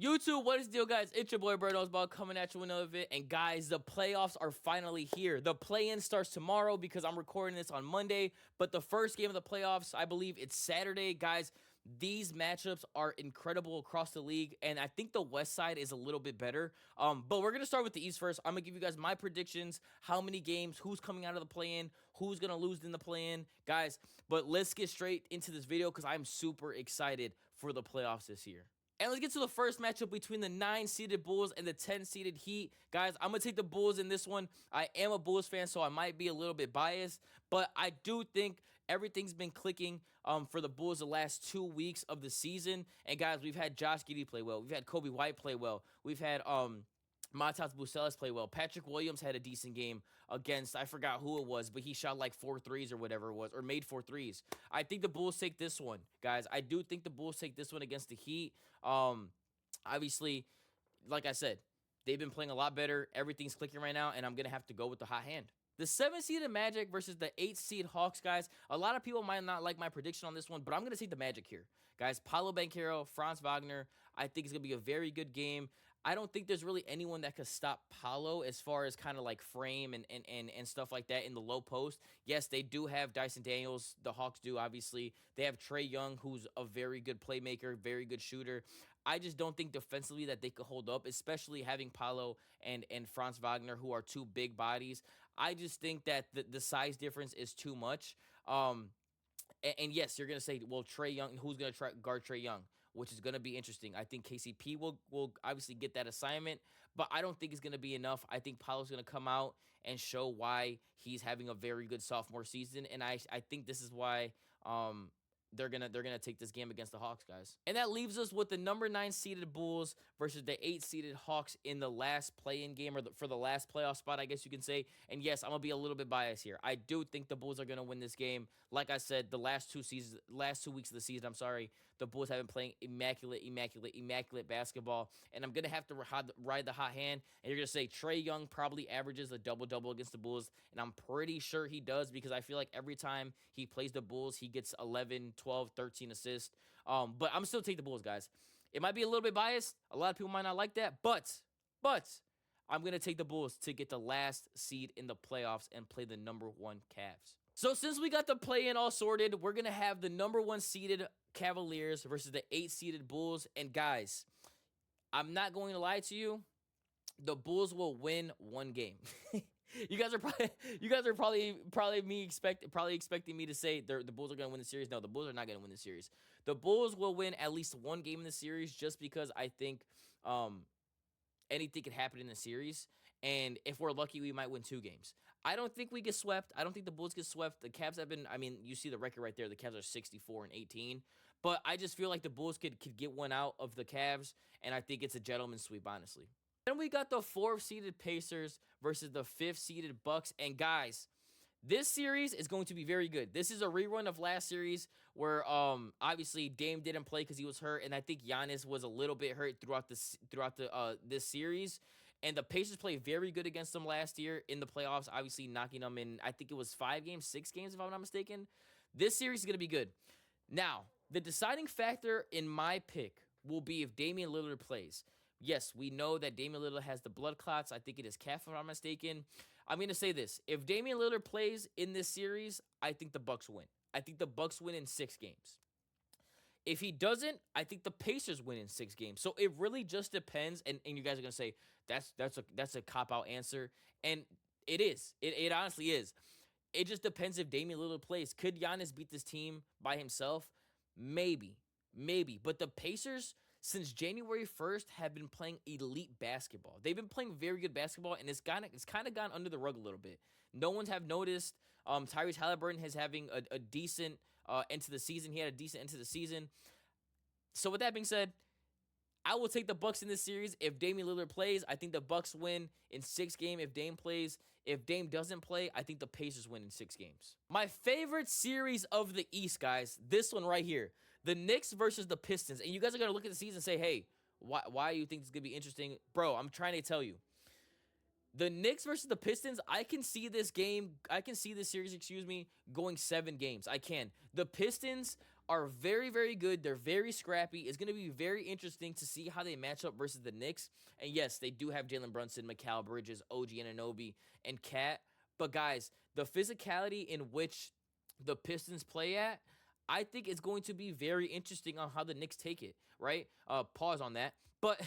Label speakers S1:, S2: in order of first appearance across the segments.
S1: YouTube, what is the deal, guys? It's your boy Bird coming at you with another vid. And guys, the playoffs are finally here. The play-in starts tomorrow because I'm recording this on Monday. But the first game of the playoffs, I believe it's Saturday. Guys, these matchups are incredible across the league. And I think the West side is a little bit better. But we're going to start with the East first. I'm going to give you guys my predictions, how many games, who's coming out of the play-in, who's going to lose in the play-in. Guys, but let's get straight into this video because I'm super excited for the playoffs this year. And let's get to the first matchup between the 9-seeded Bulls and the 10-seeded Heat. Guys, I'm going to take the Bulls in this one. I am a Bulls fan, so I might be a little bit biased. But I do think everything's been clicking for the Bulls the last 2 weeks of the season. And guys, we've had Josh Giddey play well. We've had Kobe White play well. We've had Matas Bucelas play well. Patrick Williams had a decent game against, I forgot who it was, but he shot like 4 threes or whatever it was, or made 4 threes. I think the Bulls take this one, guys. I do think the Bulls take this one against the Heat. Obviously, like I said, they've been playing a lot better. Everything's clicking right now, and I'm going to have to go with the hot hand. The 7-seeded Magic versus the 8-seed Hawks, guys. A lot of people might not like my prediction on this one, but I'm going to take the Magic here. Guys, Paolo Banchero, Franz Wagner, I think it's going to be a very good game. I don't think there's really anyone that could stop Paolo as far as kind of like frame and stuff like that in the low post. Yes, they do have Dyson Daniels. The Hawks do, obviously. They have Trae Young, who's a very good playmaker, very good shooter. I just don't think defensively that they could hold up, especially having Paolo and Franz Wagner, who are two big bodies. I just think that the size difference is too much. And yes, you're going to say, well, Trae Young, who's going to guard Trae Young, which is going to be interesting. I think KCP will obviously get that assignment, but I don't think it's going to be enough. I think Paolo's going to come out and show why he's having a very good sophomore season, and I think this is why they're gonna take this game against the Hawks, guys. And that leaves us with the number 9-seeded Bulls versus the 8-seeded Hawks in the last play-in game, or for the last playoff spot, I guess you can say. And yes, I'm gonna be a little bit biased here. I do think the Bulls are gonna win this game. Like I said, the last 2 weeks of the season, the Bulls have been playing immaculate basketball. And I'm gonna have to ride the hot hand. And you're gonna say Trae Young probably averages a double-double against the Bulls, and I'm pretty sure he does because I feel like every time he plays the Bulls, he gets 11, 12, 13 assists. But I'm still taking the Bulls, guys. It might be a little bit biased. A lot of people might not like that, but I'm going to take the Bulls to get the last seed in the playoffs and play the number 1 Cavs. So since we got the play-in all sorted, we're going to have the number 1 seeded Cavaliers versus the 8-seeded Bulls. And guys, I'm not going to lie to you. The Bulls will win 1 game. You guys are probably expecting me to say the Bulls are going to win the series. No, the Bulls are not going to win the series. The Bulls will win at least 1 game in the series just because I think anything could happen in the series. And if we're lucky, we might win 2 games. I don't think we get swept. I don't think the Bulls get swept. The Cavs have been, you see the record right there. The Cavs are 64-18. But I just feel like the Bulls could get one out of the Cavs, and I think it's a gentleman's sweep, honestly. Then we got the 4th-seeded Pacers versus the 5th-seeded Bucks. And guys, this series is going to be very good. This is a rerun of last series where obviously Dame didn't play because he was hurt, and I think Giannis was a little bit hurt throughout this series. And the Pacers played very good against them last year in the playoffs, obviously knocking them in, I think it was 5 games, 6 games if I'm not mistaken. This series is going to be good. Now, the deciding factor in my pick will be if Damian Lillard plays. Yes, we know that Damian Lillard has the blood clots. I think it is calf, if I'm not mistaken. I'm going to say this. If Damian Lillard plays in this series, I think the Bucks win. I think the Bucks win in 6 games. If he doesn't, I think the Pacers win in 6 games. So it really just depends. And you guys are going to say, that's a cop-out answer. And it is. It honestly is. It just depends if Damian Lillard plays. Could Giannis beat this team by himself? Maybe. But the Pacers, since January 1st, have been playing elite basketball. They've been playing very good basketball, and it's kind of gone under the rug a little bit. No one's have noticed. Tyrese Halliburton is having a decent end to the season. He had a decent end to the season. So with that being said, I will take the Bucks in this series. If Damian Lillard plays, I think the Bucks win in 6 games. If Dame plays, if Dame doesn't play, I think the Pacers win in 6 games. My favorite series of the East, guys, this one right here. The Knicks versus the Pistons. And you guys are going to look at the season and say, hey, why do you think this is going to be interesting? Bro, I'm trying to tell you. The Knicks versus the Pistons, I can see this series, going 7 games. I can. The Pistons are very, very good. They're very scrappy. It's going to be very interesting to see how they match up versus the Knicks. And yes, they do have Jalen Brunson, Mikal Bridges, OG Anunoby, and Cat. But guys, the physicality in which the Pistons play at, I think it's going to be very interesting on how the Knicks take it, right? Pause on that. But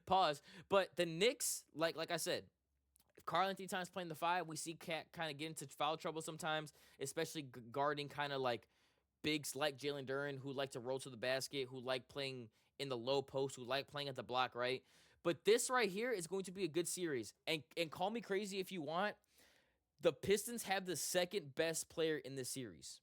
S1: pause. But the Knicks, like I said, if Karl-Anthony Towns playing the five, we see Cat kind of get into foul trouble sometimes, especially guarding kind of like bigs like Jalen Duren, who like to roll to the basket, who like playing in the low post, who like playing at the block, right? But this right here is going to be a good series. And call me crazy if you want. The Pistons have the second best player in the series.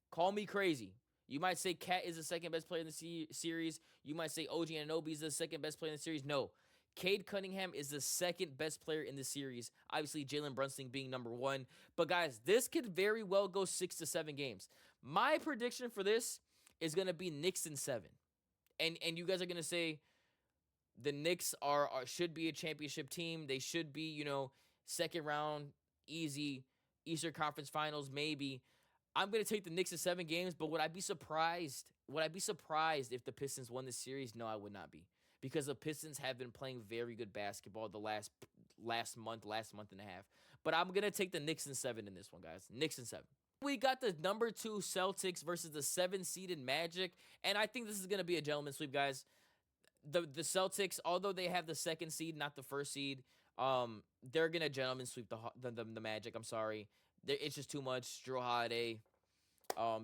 S1: Call me crazy. You might say Cat is the second best player in the series. You might say OG Anunoby is the second best player in the series. No. Cade Cunningham is the second best player in the series. Obviously, Jalen Brunson being number one. But guys, this could very well go 6 to 7 games. My prediction for this is going to be Knicks in 7. And you guys are going to say the Knicks should be a championship team. They should be, second round, easy, Eastern Conference Finals, maybe. I'm going to take the Knicks in 7 games, but would I be surprised? Would I be surprised if the Pistons won this series? No, I would not be. Because the Pistons have been playing very good basketball the last month and a half. But I'm going to take the Knicks in 7 in this one, guys. Knicks in 7. We got the number 2 Celtics versus the 7-seeded Magic. And I think this is going to be a gentleman's sweep, guys. The Celtics, although they have the 2nd seed, not the 1st seed, they're going to gentleman sweep the Magic. I'm sorry. It's just too much. Jrue Holiday,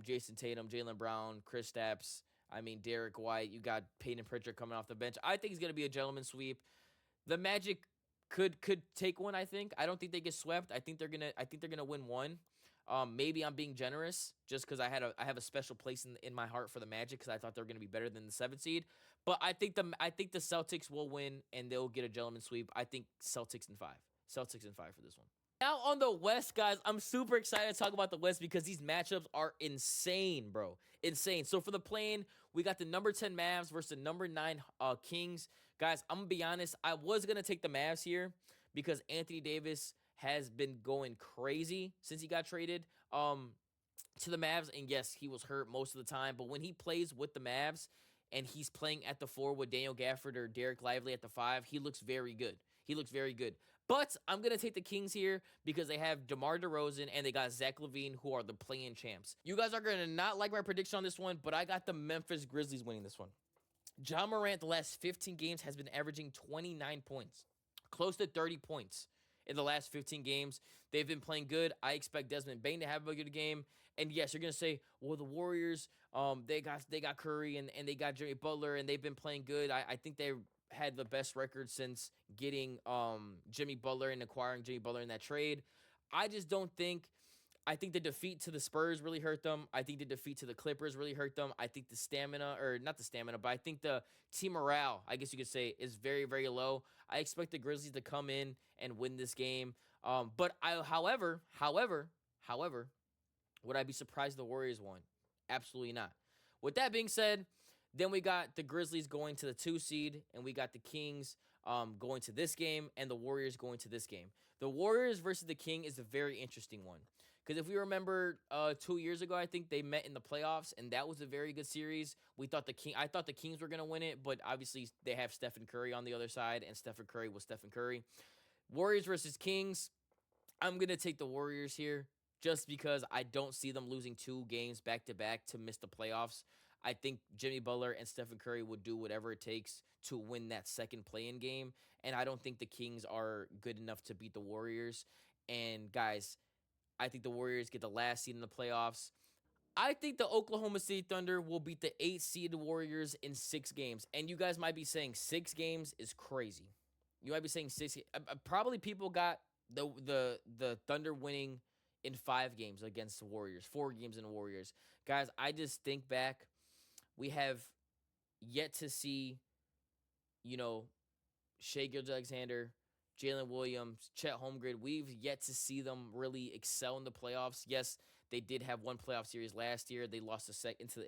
S1: Jason Tatum, Jaylen Brown, Kristaps. Derek White. You got Peyton Pritchard coming off the bench. I think it's going to be a gentleman sweep. The Magic could take one, I think. I don't think they get swept. I think they're going to win one. Maybe I'm being generous just because I have a special place in my heart for the Magic because I thought they were going to be better than the 7th seed. But I think the Celtics will win and they'll get a gentleman sweep. I think Celtics in 5. Celtics in 5 for this one. Now on the West, guys, I'm super excited to talk about the West because these matchups are insane, bro. Insane. So for the play-in, we got the number 10 Mavs versus the number 9 Kings. Guys, I'm going to be honest. I was going to take the Mavs here because Anthony Davis has been going crazy since he got traded to the Mavs. And yes, he was hurt most of the time. But when he plays with the Mavs and he's playing at the 4 with Daniel Gafford or Derek Lively at the 5, he looks very good. He looks very good. But I'm going to take the Kings here because they have DeMar DeRozan and they got Zach LaVine, who are the play-in champs. You guys are going to not like my prediction on this one, but I got the Memphis Grizzlies winning this one. Ja Morant, the last 15 games, has been averaging 29 points. Close to 30 points in the last 15 games. They've been playing good. I expect Desmond Bane to have a good game. And yes, you're going to say, well, the Warriors, they got Curry and they got Jimmy Butler, and they've been playing good. I think they had the best record since getting Jimmy Butler and acquiring Jimmy Butler in that trade. I just don't think. I think the defeat to the Spurs really hurt them. I think the defeat to the Clippers really hurt them. I think the stamina, or not the stamina, but I think the team morale, I guess you could say, is very, very low. I expect the Grizzlies to come in and win this game. However, would I be surprised if the Warriors won? Absolutely not. With that being said, then we got the Grizzlies going to the 2 seed, and we got the Kings going to this game, and the Warriors going to this game. The Warriors versus the King is a very interesting one. Because if we remember 2 years ago, I think they met in the playoffs, and that was a very good series. I thought the Kings were going to win it, but obviously they have Stephen Curry on the other side, and Stephen Curry was Stephen Curry. Warriors versus Kings, I'm going to take the Warriors here just because I don't see them losing 2 games back-to-back to miss the playoffs. I think Jimmy Butler and Stephen Curry would do whatever it takes to win that second play-in game, and I don't think the Kings are good enough to beat the Warriors. And, guys, I think the Warriors get the last seed in the playoffs. I think the Oklahoma City Thunder will beat the 8-seed Warriors in 6 games. And you guys might be saying 6 games is crazy. You might be saying 6. Probably people got the Thunder winning in 5 games against the Warriors. 4 games in the Warriors. Guys, I just think back. We have yet to see, Shai Gilgeous-Alexander, Jalen Williams, Chet Holmgren. We've yet to see them really excel in the playoffs. Yes, they did have one playoff series last year. They lost in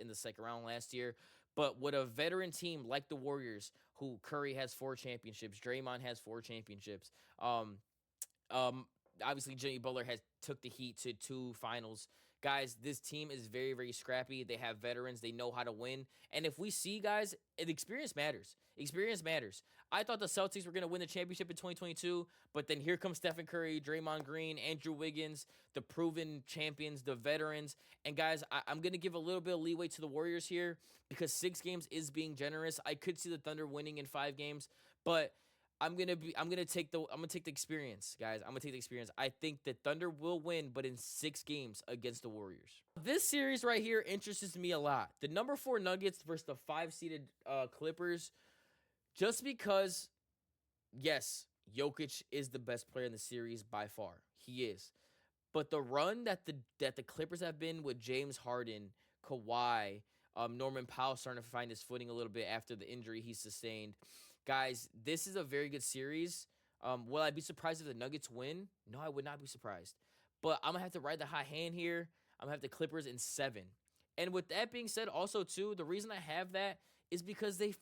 S1: the second round last year. But with a veteran team like the Warriors, who Curry has 4 championships, Draymond has 4 championships. Obviously Jimmy Butler has took the Heat to 2 finals. Guys, this team is very, very scrappy. They have veterans. They know how to win. And if we see, guys, experience matters. Experience matters. I thought the Celtics were going to win the championship in 2022, but then here comes Stephen Curry, Draymond Green, Andrew Wiggins, the proven champions, the veterans. And guys, I'm going to give a little bit of leeway to the Warriors here because 6 games is being generous. I could see the Thunder winning in 5 games, but I'm gonna take the experience, guys. I'm gonna take the experience. I think the Thunder will win, but in 6 games against the Warriors. This series right here interests me a lot. The number 4 Nuggets versus the 5-seeded Clippers. Just because, yes, Jokic is the best player in the series by far. He is. But the run that the Clippers have been with James Harden, Kawhi, Norman Powell starting to find his footing a little bit after the injury he sustained. Guys, this is a very good series. Will I be surprised if the Nuggets win? No, I would not be surprised. But I'm going to have to ride the hot hand here. I'm going to have the Clippers in 7. And with that being said, also, too, the reason I have that is because the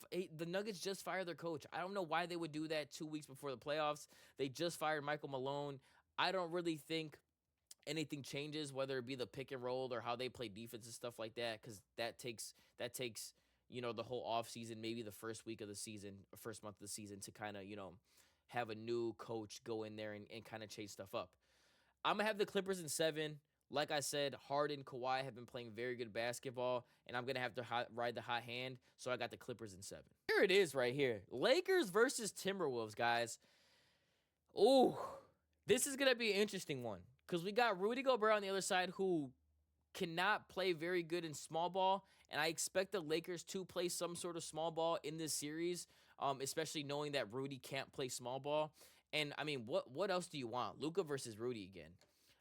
S1: Nuggets just fired their coach. I don't know why they would do that 2 weeks before the playoffs. They just fired Michael Malone. I don't really think anything changes, whether it be the pick and roll or how they play defense and stuff like that, because that takes the whole offseason, maybe the first week of the season, first month of the season to kind of, have a new coach go in there and kind of change stuff up. I'm going to have the Clippers in 7. Like I said, Harden, Kawhi have been playing very good basketball, and I'm going to have to ride the hot hand, so I got the Clippers in 7. Here it is right here. Lakers versus Timberwolves, guys. Ooh, this is going to be an interesting one because we got Rudy Gobert on the other side who cannot play very good in small ball, and I expect the Lakers to play some sort of small ball in this series, especially knowing that Rudy can't play small ball. And, I mean, what else do you want? Luka versus Rudy again.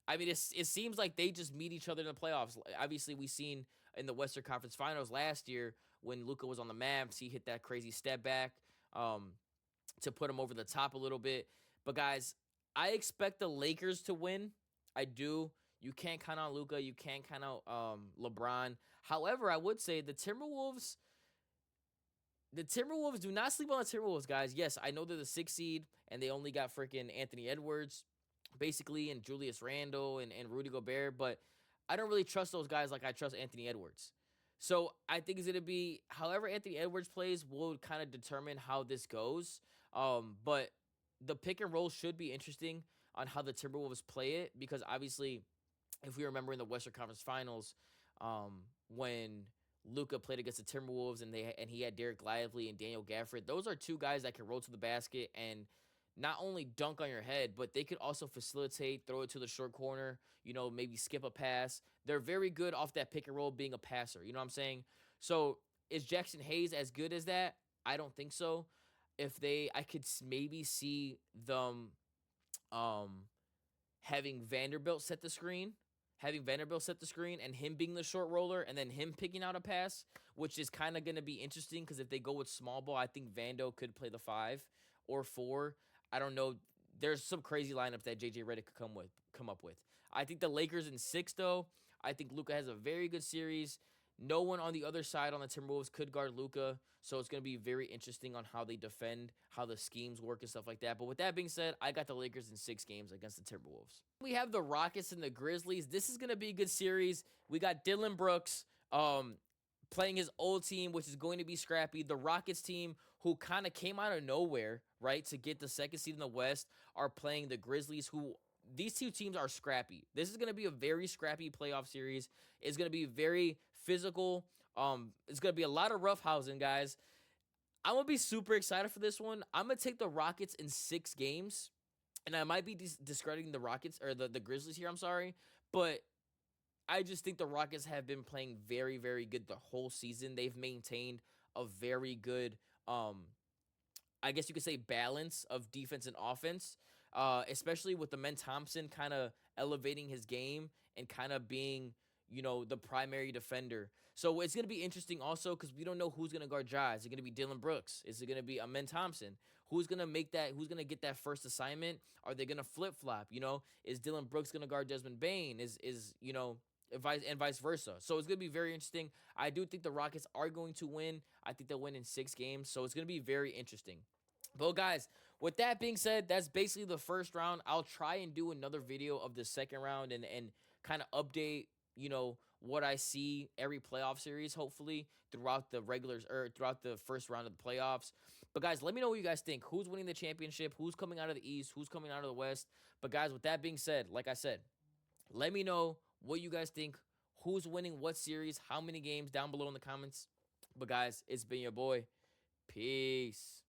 S1: I mean, it seems like they just meet each other in the playoffs. Obviously, we seen in the Western Conference Finals last year when Luka was on the Mavs, he hit that crazy step back to put him over the top a little bit. But, guys, I expect the Lakers to win. I do. You can't count on Luka. You can't count on LeBron. However, I would say the Timberwolves do not sleep on the Timberwolves, guys. Yes, I know they're the 6th seed, and they only got freaking Anthony Edwards, basically, and Julius Randle and Rudy Gobert, but I don't really trust those guys like I trust Anthony Edwards. So I think it's going to be, however Anthony Edwards plays will kind of determine how this goes. But the pick and roll should be interesting on how the Timberwolves play it, because obviously, if we remember in the Western Conference Finals, when Luka played against the Timberwolves and he had Derek Lively and Daniel Gafford, those are 2 guys that can roll to the basket and not only dunk on your head, but they could also facilitate, throw it to the short corner, maybe skip a pass. They're very good off that pick and roll being a passer. You know what I'm saying? So is Jackson Hayes as good as that? I don't think so. I could maybe see them having Vanderbilt set the screen, and him being the short roller, and then him picking out a pass, which is kind of going to be interesting because if they go with small ball, I think Vando could play the 5 or 4. I don't know. There's some crazy lineups that JJ Redick could come up with. I think the Lakers in 6, though. I think Luka has a very good series. No one on the other side on the Timberwolves could guard Luka, so it's going to be very interesting on how they defend, how the schemes work and stuff like that. But with that being said, I got the Lakers in 6 games against the Timberwolves. We have the Rockets and the Grizzlies. This is going to be a good series. We got Dylan Brooks playing his old team, which is going to be scrappy. The Rockets team, who kind of came out of nowhere, right, to get the 2nd seed in the West, are playing the Grizzlies, who these 2 teams are scrappy. This is going to be a very scrappy playoff series. It's going to be very physical. It's going to be a lot of roughhousing, guys. I'm going to be super excited for this one. I'm going to take the Rockets in 6 games. And I might be discrediting the Rockets or the Grizzlies here, I'm sorry. But I just think the Rockets have been playing very, very good the whole season. They've maintained a very good, I guess you could say, balance of defense and offense, especially with the Men Thompson kind of elevating his game and kind of being, the primary defender. So it's going to be interesting also because we don't know who's going to guard Ja. Is it going to be Dylan Brooks? Is it going to be Men Thompson? Who's going to get that first assignment? Are they going to flip-flop? Is Dylan Brooks going to guard Desmond Bane? Vice versa. So it's going to be very interesting. I do think the Rockets are going to win. I think they'll win in 6 games. So it's going to be very interesting. But guys, with that being said, that's basically the first round. I'll try and do another video of the second round and kind of update, what I see every playoff series, hopefully, throughout the regulars or throughout the first round of the playoffs. But guys, let me know what you guys think. Who's winning the championship? Who's coming out of the East? Who's coming out of the West? But guys, with that being said, like I said, let me know what you guys think. Who's winning what series? How many games down below in the comments? But guys, it's been your boy. Peace.